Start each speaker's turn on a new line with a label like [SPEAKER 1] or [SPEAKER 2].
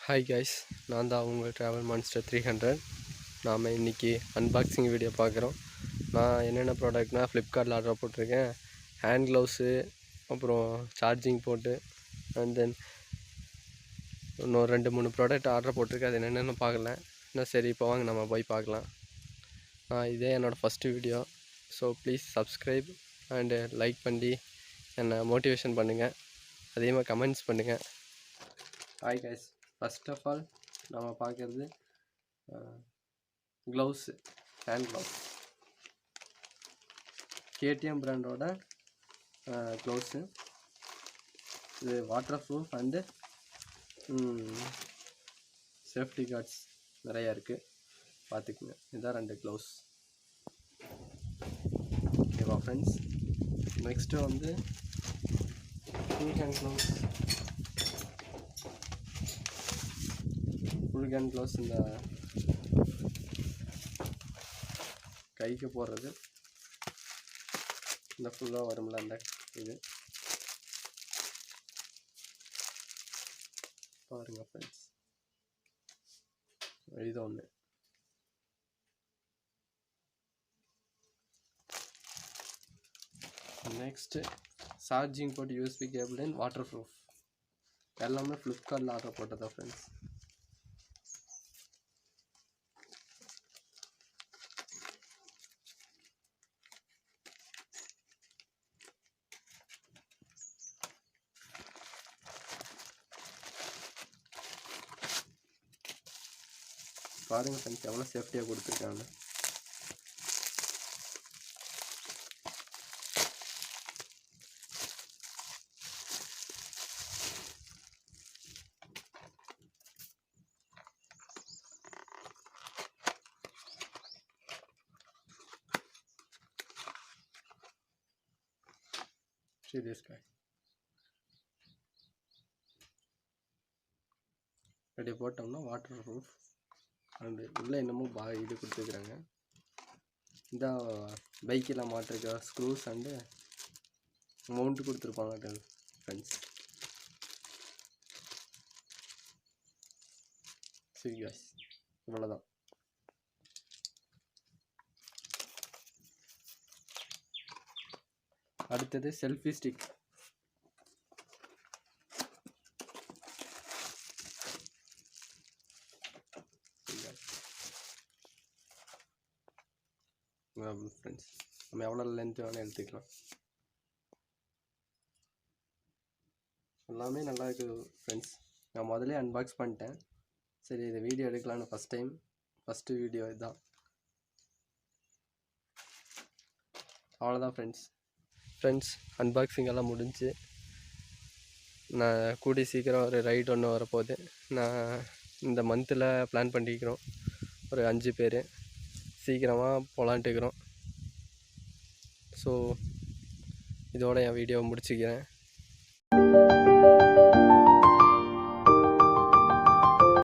[SPEAKER 1] Hi guys, நான் தான் உங்கள் ட்ராவல் மான்ஸ்டர் 300. நாம் இன்றைக்கி அன்பாக்சிங் வீடியோ பார்க்குறோம். நான் என்னென்ன ப்ராடக்ட்னால் ஃப்ளிப்கார்ட்டில் ஆர்டர் போட்டிருக்கேன். ஹேண்ட் க்ளவுஸு, அப்புறம் சார்ஜிங் போட்டு, அண்ட் தென் இன்னும் 2-3 ப்ராடக்ட் ஆர்டர் போட்டிருக்கேன். அது என்னென்னு பார்க்கல. இன்னும் சரி, இப்போ வாங்க நம்ம போய் பார்க்கலாம். இதே என்னோடய first video. So please subscribe and like பண்ணி என்னை மோட்டிவேஷன் பண்ணுங்கள். அதேமாதிரி கமெண்ட்ஸ் பண்ணுங்கள். Hi guys, first of all நம்ம பார்க்குறது க்ளவுஸு, ஹேண்ட் க்ளவுஸ். கேடிஎம் பிராண்டோட க்ளவுஸு. இது waterproof and safety guards நிறையா இருக்குது, பார்த்துக்குங்க. இதுதான் 2 க்ளவுஸ். ஓகேவா ஃப்ரெண்ட்ஸ்? நெக்ஸ்ட்டு வந்து full hand gloves. Full hand gloves இந்த கைக்கு போடுறது, இந்த ஃபுல்லாக வரும்ல அந்த இது. பாருங்கள் ஃப்ரெண்ட்ஸ், இது ஒன்று. நெக்ஸ்ட்டு சார்ஜிங் போட்டு USB cable and water proof. எல்லாமே ஃப்ளிப்கார்ட்டில் ஆர்டர் போட்டதா ஃப்ரெண்ட்ஸ். பாருங்கள் ஃப்ரெண்ட்ஸ், எவ்வளோ சேஃப்டியாக கொடுத்துருக்காங்க. சீரியஸ் காய் இப்படி போட்டோம்னா வாட்டர் ப்ரூஃப். அண்டு உள்ளே என்னமோ இது கொடுத்துருக்குறாங்க. இந்த பைக்கெல்லாம் மாட்டிருக்க ஸ்க்ரூஸ் அண்டு மவுண்ட் கொடுத்துருப்பாங்க ஃப்ரெண்ட்ஸ். சரி காய்ஸ், இவ்வளோதான். அடுத்தது செல்ஃபி ஸ்டிக். ஃப்ரெண்ட்ஸ், நம்ம எவ்வளோ லென்த்து வேணால் எடுத்துக்கலாம். எல்லாமே நல்லா இருக்குது ஃப்ரெண்ட்ஸ். நான் முதலே அன்பாக்ஸ் பண்ணிட்டேன். சரி, இதை வீடியோ எடுக்கலான்னு ஃபஸ்ட்டு வீடியோ இதுதான். அவ்வளோதான் ஃப்ரெண்ட்ஸ், அன்பாக்சிங் எல்லாம் முடிஞ்சு. நான் கூடி சீக்கிரம் ஒரு ரைடு ஒன்று வரப்போகுது. நான் இந்த மந்தில் பிளான் பண்ணிக்கிறோம், ஒரு 5 பேர் சீக்கிரமாக போகலான்ட்டு இருக்கிறோம். ஸோ இதோட என் வீடியோவை முடிச்சுக்கிறேன்.